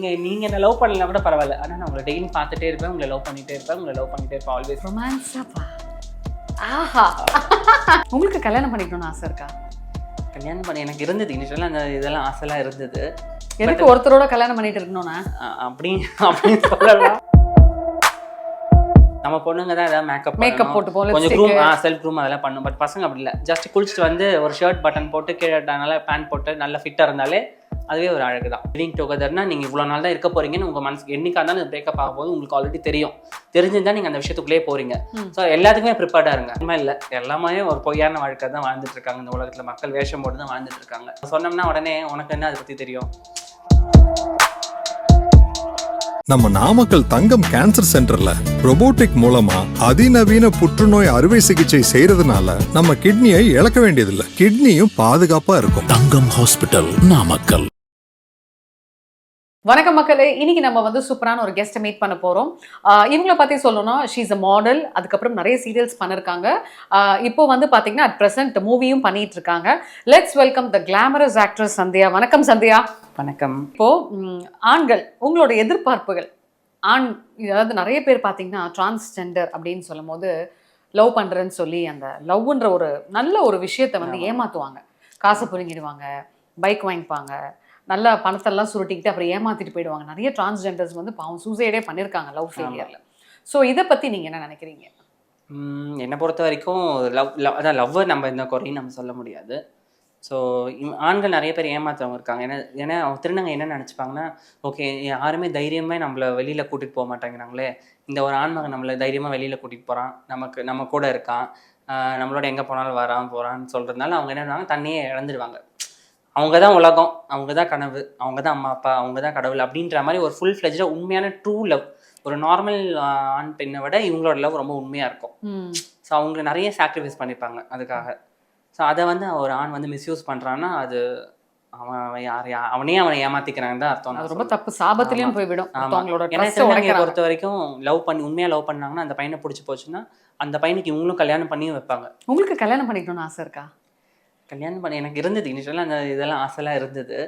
நீங்க என்ன லவ் பண்ணலனா கூட பரவாயில்ல. ஆனா நான் உங்களை டெய்லி பார்த்துட்டே இருப்பேன், உங்களை லவ் பண்ணிட்டே இருப்பேன் ஆல்வேஸ். ரொமான்ஸாப்பா. ஆஹா. உங்களுக்கு கல்யாணம் பண்ணிக்கணும்னு ஆசை இருக்கா? கல்யாணம் பண்ணி எனக்கு இருந்தது இனிஷியலா அந்த இதெல்லாம் ஆசைலாம் இருந்தது. எனக்கு ஒருத்தரோட கல்யாணம் பண்ணிட்டு இருக்கணும்னா அப்படின்னு சொல்லலாம். நம்ம பொண்ணுங்க தான் ஏதாவது மேக்கப் போட்டு போல கொஞ்சம் க்ரூம் செல்ஃப் க்ரூம் அதெல்லாம் பண்ணும். பட் பசங்க அப்படி இல்லை. ஜஸ்ட் குளிச்சுட்டு வந்து ஒரு ஷர்ட் பட்டன் போட்டு கீழே நல்லா பேண்ட் போட்டு நல்லா ஃபிட்டாக இருந்தாலே அதுவே ஒரு அழகு தான். லிவிங் டுகெதர்னா நீங்கள் இவ்வளோ நாள் தான் இருக்க போறீங்கன்னு உங்கள் மனசுக்கு என்னைக்கா இருந்தாலும் பிரேக்கப் ஆகும் போது உங்களுக்கு ஆல்ரெடி தெரியும். தெரிஞ்சிருந்தா நீங்கள் அந்த விஷயத்துக்குள்ளே போறீங்க. ஸோ எல்லாத்துக்குமே ப்ரிப்பேர்டாக இருங்க. உண்மை இல்லை, எல்லாமே ஒரு பொய்யான வாழ்க்கை தான் வாழ்ந்துட்டு இருக்காங்க இந்த உலகத்தில். மக்கள் வேஷம் போட்டு தான் வாழ்ந்துட்டு இருக்காங்க. சொன்னோம்னா உடனே உனக்கு என்ன அதை பற்றி தெரியும். நம்ம நாமக்கல் தங்கம் கேன்சர் சென்டர்ல ரோபோட்டிக் மூலமா அதிநவீன புற்றுநோய் அறுவை சிகிச்சை செய்யறதுனால நம்ம கிட்னியை இழக்க வேண்டியதில்லை. கிட்னியும் பாதுகாப்பா இருக்கும். தங்கம் ஹாஸ்பிட்டல், நாமக்கல். வணக்கம் மக்களே. இன்னைக்கு நம்ம வந்து சூப்பரான ஒரு கெஸ்ட்டை மீட் பண்ண போகிறோம். இவங்கள பற்றி சொல்லணும்னா ஷீ இஸ் அ மாடல். அதுக்கப்புறம் நிறைய சீரியல்ஸ் பண்ணியிருக்காங்க. இப்போ வந்து பார்த்தீங்கன்னா அட் ப்ரெசென்ட் மூவியும் பண்ணிட்டு இருக்காங்க. Let's welcome the glamorous actress Sandhya. வணக்கம் சந்தியா. வணக்கம். இப்போது ஆண்கள் உங்களோட எதிர்பார்ப்புகள், அதாவது நிறைய பேர் பார்த்தீங்கன்னா டிரான்ஸ்ஜெண்டர் அப்படின்னு சொல்லும் போது லவ் பண்ணுறேன்னு சொல்லி அந்த லவ்ன்ற ஒரு நல்ல ஒரு விஷயத்தை வந்து ஏமாற்றுவாங்க. காசை புரிங்கிடுவாங்க, பைக் வாங்கிப்பாங்க, நல்ல பணத்தெல்லாம் சுருட்டிக்கிட்டு அப்புறம் ஏமாத்திட்டு போயிடுவாங்க. நிறைய டிரான்ஸ்ஜெண்டர்ஸ் வந்து பாவம் சூசைடே பண்ணியிருக்காங்க லவ் ஃபெயிலியரில். ஸோ இதை பற்றி நீங்கள் என்ன நினைக்கிறீங்க? என்னை பொறுத்த வரைக்கும் அதான் லவ்வை நம்ம இந்த குறையும் நம்ம சொல்ல முடியாது. ஸோ ஆண்கள் நிறைய பேர் ஏமாத்துறவங்க இருக்காங்க. ஏன்னா திருநங்கை என்ன நினச்சிப்பாங்கன்னா, ஓகே யாருமே தைரியமே நம்மளை வெளியில் கூட்டிகிட்டு போக மாட்டேங்கிறாங்களே, இந்த ஒரு ஆண்மகன் நம்மளை தைரியமாக வெளியில் கூட்டிகிட்டு போகிறான், நம்ம கூட இருக்கான், நம்மளோட எங்கே போனாலும் போகிறான்னு சொல்கிறதுனால அவங்க என்ன பண்ணுவாங்க, தண்ணியே இழந்துடுவாங்க. அவங்க தான் உலகம், அவங்க தான் கனவு, அவங்க தான் அம்மா அப்பா, அவங்க தான் கடவுள் அப்படின்ற மாதிரி ஒரு ஃபுல் ஃப்ளெஜ்டாக உண்மையான ட்ரூ லவ். ஒரு நார்மல் ஆண் பெண்ணை விட இவங்களோட லவ் ரொம்ப உண்மையாக இருக்கும். ஸோ அவங்க நிறைய சாக்ரிஃபைஸ் பண்ணியிருப்பாங்க அதுக்காக. ஸோ அதை வந்து ஒரு ஆண் வந்து மிஸ்யூஸ் பண்ணுறான்னா அது அவனே அவனை ஏமாத்திக்கிறான்னு தான் அர்த்தம். அது ரொம்ப தப்பு, சாபத்திலையும் போய்விடும். பொறுத்த வரைக்கும் உண்மையாக லவ் பண்ணாங்கன்னா அந்த பையனை பிடிச்சி போச்சுன்னா அந்த பையனுக்கு இவங்களும் கல்யாணம் பண்ணியும் வைப்பாங்க. உங்களுக்கு கல்யாணம் பண்ணிக்கணும்னு ஆசை இருக்கா? கல்யாணம் பண்ணி எனக்கு இருந்தது இனிஷியலாக அந்த இதெல்லாம் ஆசைலாம் இருந்தது.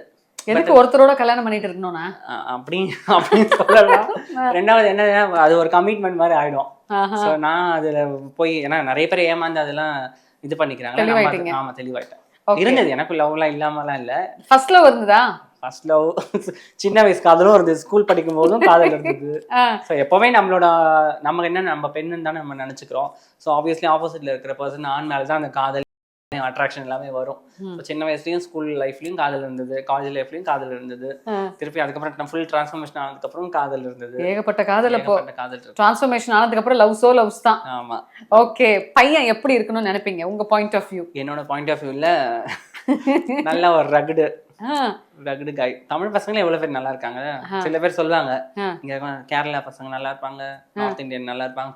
எனக்கு ஒருத்தரோட கல்யாணம் பண்ணிட்டு இருக்கணும்னா அப்படின்னு சொல்லலாம். ரெண்டாவது என்ன, அது ஒரு கமிட்மெண்ட் மாதிரி ஆயிடும். ஸோ நான் அதில் போய் ஏன்னா நிறைய பேர் ஏமாந்து அதெல்லாம் இது பண்ணிக்கிறாங்க. ஆமாம், தெளிவாயிட்டேன். இருந்தது எனக்கு லவ்லாம் இல்லாமலாம் இல்லை. ஃபர்ஸ்ட் லவ் இருந்ததா? ஃபர்ஸ்ட் லவ் சின்ன வயசு காதலும் இருந்தது, ஸ்கூல் படிக்கும் போதும் காதல் இருந்தது. ஸோ எப்போவுமே நம்ம என்ன நம்ம பெண்ணுன்னு தானே நம்ம நினச்சிக்கிறோம். ஸோ ஆப்வியஸ்லி ஆப்போசிட்ல இருக்கிற பர்சன் ஆண் மேலே தான் அந்த காதல் அட்ராக்ஷன் எல்லாமே வரும். சின்ன வயசுலயும் ஸ்கூல் லைஃப்லயும் காதல் இருந்தது, காலேஜ் லைஃப்லயும் காதல் இருந்தது, திருப்பி அதுக்கப்புறம் ஃபுல் டிரான்ஸ்ஃபர்மேஷன் ஆனதுக்கு அப்புறம் காதல் இருந்தது. ஏகப்பட்ட காதல். அப்போ டிரான்ஸ்ஃபர்மேஷன் ஆனதுக்கு அப்புறம் லவ்ஸ் தான். ஆமா. ஓகே, பையன் எப்படி இருக்கணும்னு நினைப்பீங்க உங்க பாயிண்ட் ஆஃப் வியூ? என்னோட பாயிண்ட் ஆஃப் வியூல நல்ல ஒரு ரகுடு காய். தமிழ் பசங்களே எவ்வளவு பேர் நல்லா இருக்காங்க. சில பேர் சொல்லுவாங்க இங்க கேரளா பசங்க நல்லா இருப்பாங்க, நார்த் இந்தியன் நல்லா இருப்பாங்க,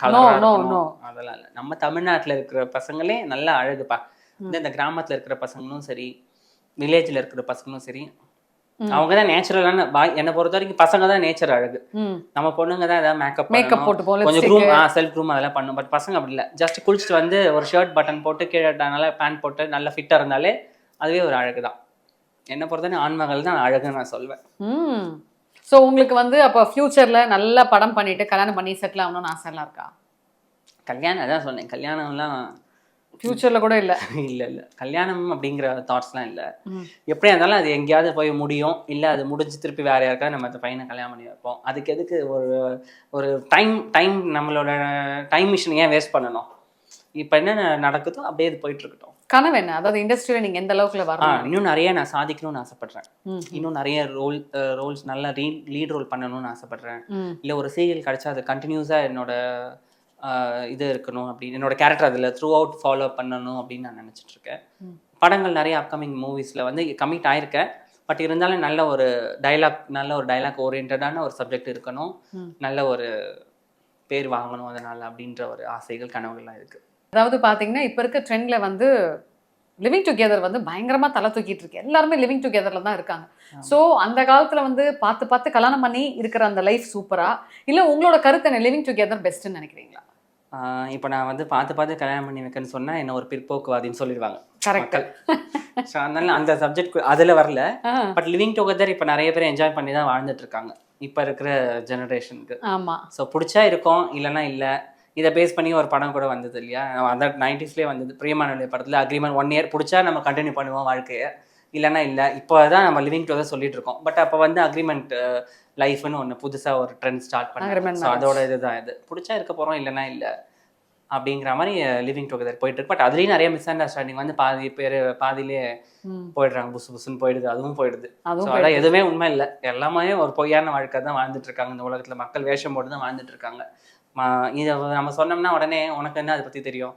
அதெல்லாம் இல்ல. நம்ம தமிழ்நாட்டுல இருக்கிற பசங்களே நல்லா அழகுப்பா. இந்த கிராமத்துல இருக்கிற பசங்களும் சரி, வில்லேஜ்ல இருக்கிற பசங்களும் சரி, அவங்கதான் நேச்சுரலான. என்னை பொறுத்த வரைக்கும் பசங்க தான் நேச்சர் அழகு. நம்ம பொண்ணுங்க தான் ஏதாவது மேக்கப் போட்டு கொஞ்சம் க்ரூம் செல்ஃப் க்ரூம் அதெல்லாம் பண்ணும். பட் பசங்க அப்படி இல்லை. ஜஸ்ட் குளிச்சுட்டு வந்து ஒரு ஷர்ட் பட்டன் போட்டு கீழே நல்லா பேண்ட் போட்டு நல்லா ஃபிட்டா இருந்தாலே அதுவே ஒரு அழகு தான். என்னை பொறுத்தவரை ஆண்மகள் தான் அழகுன்னு நான் சொல்வேன். ஸோ உங்களுக்கு வந்து அப்போ ஃபியூச்சர்ல நல்ல படம் பண்ணிட்டு கல்யாணம் பண்ணி செட்டில் ஆகணும்னு ஆசைலாம் இருக்கா? கல்யாணம் அதான் சொன்னேன், கல்யாணம்லாம் ஃபியூச்சர்ல கூட இல்லை. இல்லை கல்யாணம் அப்படிங்கிற தாட்ஸ்லாம் இல்லை. எப்படியா இருந்தாலும் அது எங்கேயாவது போய் முடியும், இல்லை அது முடிஞ்சு திருப்பி வேற யாருக்காவது நம்ம அந்த பையனை கல்யாணம் பண்ணி வைப்போம். அதுக்கு எதுக்கு ஒரு டைம் நம்மளோட டைம் மிஷின் ஏன் வேஸ்ட் பண்ணணும்? இப்போ என்ன நடக்குதோ அப்படியே இது போயிட்டு இருக்கட்டும். கனவு என்ன? அதாவது இண்டஸ்ட்ரியில நீங்க எந்த அளவுக்குல வரணும்? இன்னும் நிறைய நான் சாதிக்கணும்னு ஆசைப்படுறேன். இன்னும் நிறைய ரோல்ஸ் நல்லா லீட் ரோல் பண்ணணும்னு ஆசைப்படுறேன். இல்லை ஒரு சீரியல் கிடைச்சா அது கண்டினியூஸா என்னோட இது இருக்கணும் அப்படின்னு, என்னோட கேரக்டர் அதில் த்ரூ அவுட் ஃபாலோ பண்ணணும் அப்படின்னு நான் நினச்சிட்டு இருக்கேன். படங்கள் நிறைய அப்கமிங் மூவிஸில் வந்து கமிட் ஆயிருக்கேன். பட் இருந்தாலும் நல்ல ஒரு டைலாக் ஓரியன்டான ஒரு சப்ஜெக்ட் இருக்கணும், நல்ல ஒரு பேர் வாங்கணும் அதனால அப்படின்ற ஒரு ஆசைகள் கனவுகள்லாம் இருக்கு. அதாவது பார்த்தீங்கன்னா இப்போ இருக்க ட்ரெண்ட்ல வந்து லிவிங் டுகெதர் வந்து பயங்கரமா தலை தூக்கிட்டு இருக்கு. எல்லாருமே லிவிங் டுகெதர்ல தான் இருக்காங்க. ஸோ அந்த காலத்துல வந்து பார்த்து கல்யாணம் பண்ணி இருக்கிற அந்த லைஃப் சூப்பரா, இல்லை உங்களோட கருத்து என்ன, லிவிங் டுகெதர் பெஸ்ட்னு நினைக்கிறீங்களா? இப்போ நான் வந்து பார்த்து கல்யாணம் பண்ணி வைக்கன்னு சொன்னால் என்ன ஒரு பிற்போக்குவாதின்னு சொல்லிடுவாங்க. கரெக்ட். ஸோ அதனால அந்த சப்ஜெக்ட் அதில் வரல. பட் லிவிங் டுகெதர் இப்போ நிறைய பேர் என்ஜாய் பண்ணி தான் வாழ்ந்துட்டு இருக்காங்க. இப்போ இருக்கிற ஜெனரேஷனுக்கு. ஆமா. ஸோ பிடிச்சா இருக்கும், இல்லைன்னா இல்லை. இதை பேஸ் பண்ணி ஒரு படம் கூட வந்தது இல்லையா, அந்த 90ஸ்லேயே வந்தது, பிரியமானவளே படத்தில் அக்ரிமெண்ட் 1 இயர் பிடிச்சா நம்ம கண்டினியூ பண்ணுவோம் வாழ்க்கையை, இல்லைன்னா இல்லை. இப்போ தான் நம்ம லிவிங் டுகெதர் சொல்லிட்டு இருக்கோம். பட் அப்போ வந்து அக்ரிமெண்ட் லைஃப்னு ஒன்று புதுசாக ஒரு ட்ரெண்ட் ஸ்டார்ட் பண்ணாங்க. ஸோ அதோட இதுதான் இது, பிடிச்சா இருக்க போகிறோம், இல்லைன்னா இல்லை அப்படிங்கிற மாதிரி லிவிங் டுகெதர் போயிட்டு இருக்கு. பட் அதுலேயும் நிறைய மிஸ் அண்டர்ஸ்டாண்டிங் வந்து பாதி பேர் பாதியிலே போயிடுறாங்க, புசு புசுன்னு போயிடுது, அதுவும் போயிடுது. ஸோ அதான் எதுவுமே உண்மை இல்லை, எல்லாமே ஒரு பொய்யான வாழ்க்கை தான் வாழ்ந்துட்டு இருக்காங்க இந்த உலகத்தில். மக்கள் வேஷம் போட்டு தான் வாழ்ந்துட்டு இருக்காங்க. இதை நம்ம சொன்னோம்னா உடனே உனக்கு என்ன அதை பற்றி தெரியும்,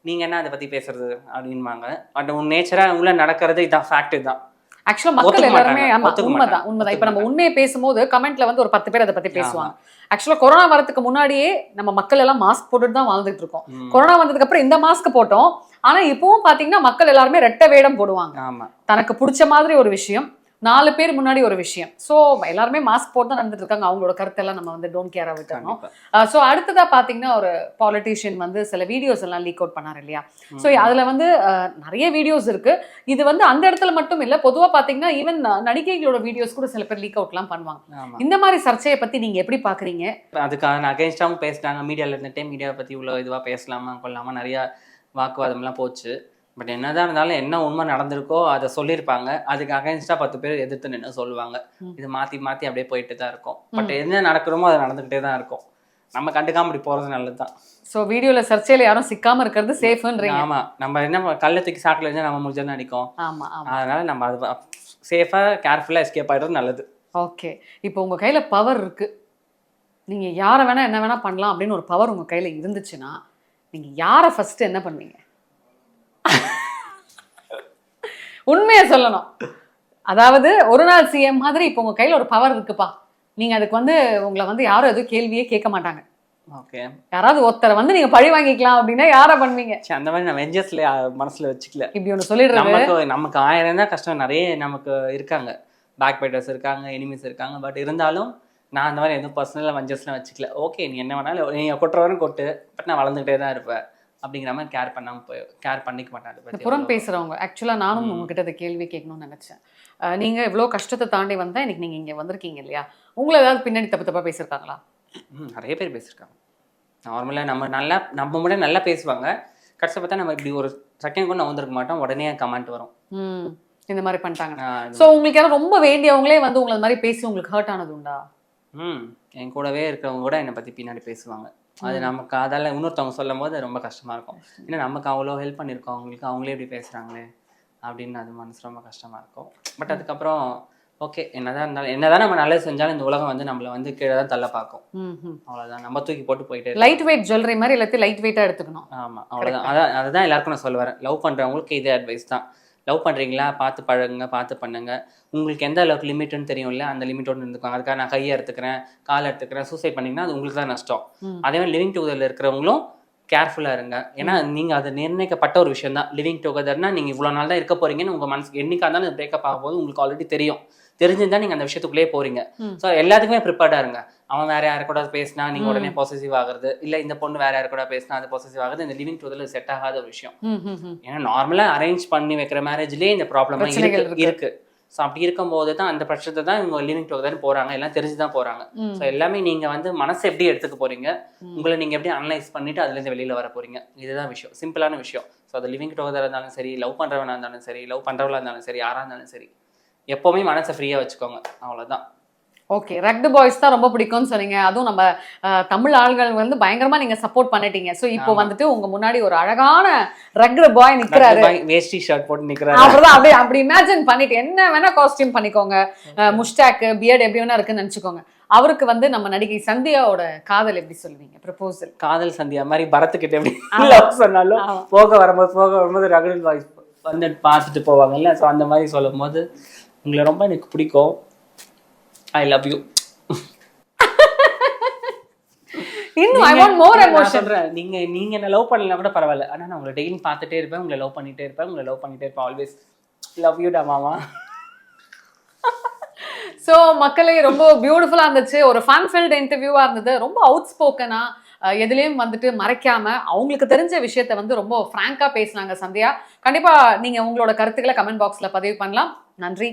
நீங்கள் என்ன அதை பற்றி பேசுறது அப்படின்பாங்க. பட் உன் நேச்சராக உள்ள நடக்கிறது இதான், ஃபேக்ட் தான். ஆக்சுவலா மக்கள் எல்லாருமே உண்மைதான். இப்ப நம்ம உண்மையை பேசும்போது கமெண்ட்ல வந்து ஒரு 10 பேர் அதை பத்தி பேசுவாங்க. ஆக்சுவலா கொரோனா வரதுக்கு முன்னாடியே நம்ம மக்கள் எல்லாம் மாஸ்க் போட்டுட்டு தான் வாழ்ந்துட்டு இருக்கோம். கொரோனா வந்ததுக்கு அப்புறம் இந்த மாஸ்க் போட்டோம். ஆனா இப்பவும் பாத்தீங்கன்னா மக்கள் எல்லாருமே ரெட்டை வேடம் போடுவாங்க. தனக்கு பிடிச்ச மாதிரி ஒரு விஷயம், 4 பேர் முன்னாடி ஒரு விஷயம். ஸோ எல்லாருமே மாஸ்க் போட்டு தான் நடந்துட்டு இருக்காங்க. அவங்களோட கருத்தெல்லாம் நம்ம வந்து டோன்ட் கேரா விட்டுறோம். ஸோ அடுத்ததா பாத்தீங்கன்னா ஒரு பாலிட்டிஷியன் வந்து சில வீடியோஸ் எல்லாம் லீக் அவுட் பண்ணாரு இல்லையா. ஸோ அதுல வந்து நிறைய வீடியோஸ் இருக்கு. இது வந்து அந்த இடத்துல மட்டும் இல்ல, பொதுவா பாத்தீங்கன்னா ஈவன் நடிகைகளோட வீடியோஸ் கூட சில பேர் லீக் அவுட்லாம் பண்ணுவாங்க. இந்த மாதிரி சர்ச்சையை பத்தி நீங்க எப்படி பாக்குறீங்க? அதுக்கான அகைன்ஸ்டாகவும் பேசிட்டாங்க. மீடியாவில் இருந்துட்டே மீடியாவை பத்தி இவ்வளோ இதுவாக பேசலாமா கொள்ளாமா நிறையா வாக்குவாதம்லாம் போச்சு. பட் என்னதான் இருந்தாலும் என்ன உண்மை நடந்திருக்கோ அதை சொல்லியிருப்பாங்க. அதுக்கு அகைன்ஸ்டா 10 பேர் எதிர்த்து நின்று சொல்லுவாங்க. இது மாற்றி மாற்றி அப்படியே போயிட்டு தான் இருக்கும். பட் என்ன நடக்கிறோமோ அது நடந்துக்கிட்டே தான் இருக்கும். நம்ம கண்டுக்காம இப்படி போகிறது நல்லது தான். ஸோ வீடியோவில் சர்ச்சையில் யாரும் சிக்காமல் இருக்கிறது சேஃப்ன்றீங்க. ஆமாம், நம்ம என்ன கள்ளத்துக்கு சாட்டில் இருந்தால் நம்ம முடிஞ்சா அடிக்கும். ஆமாம், அதனால நம்ம அது சேஃபாக கேர்ஃபுல்லாக எஸ்கேப் ஆகிடுறது நல்லது. ஓகே, இப்போ உங்கள் கையில் பவர் இருக்குது, நீங்கள் யாரை வேணால் என்ன வேணால் பண்ணலாம் அப்படின்னு ஒரு பவர் உங்கள் கையில் இருந்துச்சுன்னா நீங்கள் யாரை ஃபஸ்ட்டு என்ன பண்ணுவீங்க? உண்மையை சொல்லணும். அதாவது ஒரு நாள் சிஎம் மாதிரி இப்போ உங்க கையில ஒரு பவர் இருக்குப்பா, நீங்க அதுக்கு வந்து உங்களை வந்து யாரும் எதுவும் கேள்வியே கேட்க மாட்டாங்க. ஓகே, யாராவது ஒருத்தரை வந்து நீங்க பழி வாங்கிக்கலாம் அப்படின்னா யாரை பண்ணுவீங்க? அந்த மாதிரி நான் வெஞ்சஸ்ல மனசுல வச்சுக்கல. இப்படி ஒன்று சொல்லிடுறேன். நமக்கு 1000 தான் கஷ்டம், நிறைய நமக்கு இருக்காங்க, பேக் பைட்டர்ஸ் இருக்காங்க, எனிமீஸ் இருக்காங்க. பட் இருந்தாலும் நான் அந்த மாதிரி எதுவும் பர்சனலாக வெஞ்சஸ்லாம் வச்சுக்கல. ஓகே, நீ என்ன வேணாலும் நீங்கள் கொட்டுறவரும் கொட்டு, பட் நான் வளர்ந்துக்கிட்டே தான் இருப்பேன் அப்படிங்கிற மாதிரி கேர் பண்ணிக்க மாட்டேன். புறம் பேசுறவங்க ஆக்சுவலாக நானும் உங்ககிட்ட அந்த கேள்வி கேட்கணும்னு நினைச்சேன். நீங்க இவ்வளோ கஷ்டத்தை தாண்டி வந்தா இன்னைக்கு நீங்க இங்க வந்திருக்கீங்க இல்லையா, உங்களை ஏதாவது பின்னாடி தப்பா பேசியிருக்காங்களா? நிறைய பேர் பேசியிருக்காங்க. நார்மலாக நம்ம முன்னாடி நல்லா பேசுவாங்க, கடைசி பார்த்தா நம்ம இப்படி ஒரு செகண்ட் கூட நான் வந்திருக்க மாட்டோம், உடனே கமெண்ட் வரும் இந்த மாதிரி பண்ணிட்டாங்க. ஸோ உங்களுக்கு யாரும் ரொம்ப வேண்டியவங்களே வந்து உங்களை மாதிரி பேசி உங்களுக்கு ஹர்ட் ஆனது உண்டா? என் கூடவே இருக்கிறவங்க கூட என்னை பற்றி பின்னாடி பேசுவாங்க. அது நமக்கு அதால் இன்னொருத்தவங்க சொல்லும் போது ரொம்ப கஷ்டமாக இருக்கும். ஏன்னா நமக்கு அவ்வளோ ஹெல்ப் பண்ணியிருக்கோம் அவங்களுக்கு, அவங்களே இப்படி பேசுகிறாங்களே அப்படின்னு அது மனசு ரொம்ப கஷ்டமாக இருக்கும். பட் அதுக்கப்புறம் ஓகே, என்னதான் இருந்தாலும் என்னதான் நம்ம நல்லது செஞ்சாலும் இந்த உலகம் வந்து நம்மளை வந்து கீழே தான் தள்ள பார்க்கும். அவ்வளோதான், நம்ம தூக்கி போட்டு போயிட்டே லைட் வெயிட் ஜுவல்லரி மாதிரி எல்லாத்தையும் லைட் வெயிட்டாக எடுத்துக்கணும். ஆமாம், அவ்வளோதான். அதுதான் எல்லாருக்கும் நான் சொல்ல வரேன். லவ் பண்ணுறவங்களுக்கு இதே அட்வைஸ் தான். லவ் பண்ணுறீங்களா, பார்த்து பழகுங்க, பார்த்து பண்ணுங்க. உங்களுக்கு எந்த அளவுக்கு லிமிட்னு தெரியும்ல, அந்த லிமிட்டோடு இருந்துக்கோங்க. அதுக்காக நான் கையை எடுத்துக்கிறேன், காலை எடுத்துக்கிறேன், சூசைட் பண்ணிங்கன்னா அது உங்களுக்கு தான் நஷ்டம். அதே மாதிரி லிவிங் டுகெதரில் இருக்கிறவங்களும் கேர்ஃபுல்லாக இருங்க. ஏன்னா நீங்கள் அது நிர்ணயிக்கப்பட்ட ஒரு விஷயம் தான். லிவிங் டுகெதர்னா நீங்கள் இவ்வளோ நாள் தான் இருக்க போகிறீங்கன்னு உங்கள் மனசுக்கு என்னைக்காக இருந்தாலும் பிரேக்கப் ஆகும்போது உங்களுக்கு ஆல்ரெடி தெரியும். தெரிஞ்சுதான் நீங்கள் அந்த விஷயத்துக்குள்ளே போகிறீங்க. ஸோ எல்லாத்துக்குமே ப்ரிப்பேர்டாக இருங்க. அவன் வேற யாரு கூட பேசினா நீங்கள் உடனே பாசிட்டிவ் ஆகுறது, இல்லை இந்த பொண்ணு வேற யாரு கூட பேசினா அது பாசிட்டிவ் ஆகுது. இந்த லிவிங் டுகெதரில் செட் ஆகாத ஒரு விஷயம். ஏன்னா நார்மலாக அரேஞ்ச் பண்ணி வைக்கிற மேரேஜ்லேயே இந்த ப்ராப்ளம் இருக்கு. ஸோ அப்படி இருக்கும்போது தான் அந்த பட்சத்தை தான் இவங்க லிவிங் டுகெதர் போகிறாங்க, எல்லாம் தெரிஞ்சு தான் போகிறாங்க. ஸோ எல்லாமே நீங்கள் வந்து மனசை எப்படி எடுத்துக்க போகிறீங்க, உங்களை நீங்கள் எப்படி அனலைஸ் பண்ணிவிட்டு அதுலேருந்து வெளியில் வர போகிறீங்க, இதுதான் விஷயம், சிம்பிளான விஷயம். ஸோ அது லிவிங் டுகெதராக இருந்தாலும் சரி, லவ் பண்ணுறவனாக இருந்தாலும் சரி, லவ் பண்ணுறவளாக இருந்தாலும் சரி, யாராக இருந்தாலும் சரி, எப்போவுமே மனசை ஃப்ரீயாக வச்சுக்கோங்க, அவ்வளோதான். ஓகே, ரக்டு பாய்ஸ் தான் ரொம்ப பிடிக்கும்னு சொன்னீங்க. அதுவும் நம்ம தமிழ் ஆள்கள் வந்து பயங்கரமா நீங்க சப்போர்ட் பண்ணிட்டீங்க. ஸோ இப்போ வந்துட்டு உங்க முன்னாடி ஒரு அழகான ரக்டு பாய் நிக்கிறாரு, வேஷ்டி ஷர்ட் போட்டு நிக்கிறாரு. அப்புறம் அப்படி இமேஜின் பண்ணிட்டு என்ன வேணா காஸ்டியூம் பண்ணிக்கோங்க, முஸ்டாக் பியர்ட் எப்படி வேணா இருக்குன்னு நினைச்சுக்கோங்க. அவருக்கு வந்து நம்ம நடிகை சந்தியாவோட காதல் எப்படி சொல்லுவீங்க? ப்ரொபோசல் காதல் சந்தியா மாதிரி பரத்துக்கிட்ட எப்படி சொன்னாலும் போக வரும்போது ரகுல் பாய்ஸ் வந்து பார்த்துட்டு போவாங்கல்ல. ஸோ அந்த மாதிரி சொல்லும் போது உங்களை ரொம்ப எனக்கு பிடிக்கும். I love you. இன்னும் I want more emotion. நீங்க என்ன லவ் பண்ணலனா கூட பரவாயில்ல, ஆனா நான் உங்களை டெய்லி பார்த்துட்டே இருப்பேன், உங்களை லவ் பண்ணிட்டே இருப்பேன், ஆல்வேஸ் லவ் யூ டா மாமா. ஸோ மக்களே, ரொம்ப பியூட்டிஃபுல்லா இருந்துச்சு, ஒரு ஃபன் ஃபில்ட் இன்டர்வியூவா இருந்தது. ரொம்ப அவுட் ஸ்போக்கனா, எதுலேயும் வந்துட்டு மறைக்காம அவங்களுக்கு தெரிஞ்ச விஷயத்த வந்து ரொம்ப ஃப்ராங்கா பேசினாங்க சந்தியா. கண்டிப்பா நீங்க உங்களோட கருத்துக்களை கமெண்ட் பாக்ஸ்ல பதிவு பண்ணலாம். நன்றி.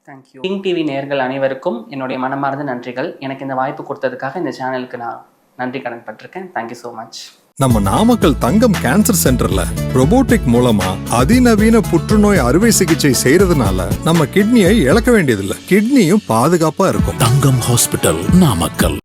தேங்க்யூ. கிங் டிவி நேயர்கள் அனைவருக்கும் என்னுடைய மனமார்ந்த நன்றிகள். எனக்கு இந்த வாய்ப்பு கொடுத்ததுக்காக இந்த சேனலுக்கு நான் நன்றி கடன் பட்டிருக்கேன். Thank you so much. நம்ம நாமக்கல் தங்கம் கேன்சர் சென்டர்ல robotic மூலமா அதிநவீன புற்றுநோய் அறுவை சிகிச்சை செய்யறதுனால நம்ம கிட்னியை இழக்க வேண்டியதில்லை. கிட்னியும் பாதுகாப்பா இருக்கும். தங்கம் ஹாஸ்பிட்டல், நாமக்கல்.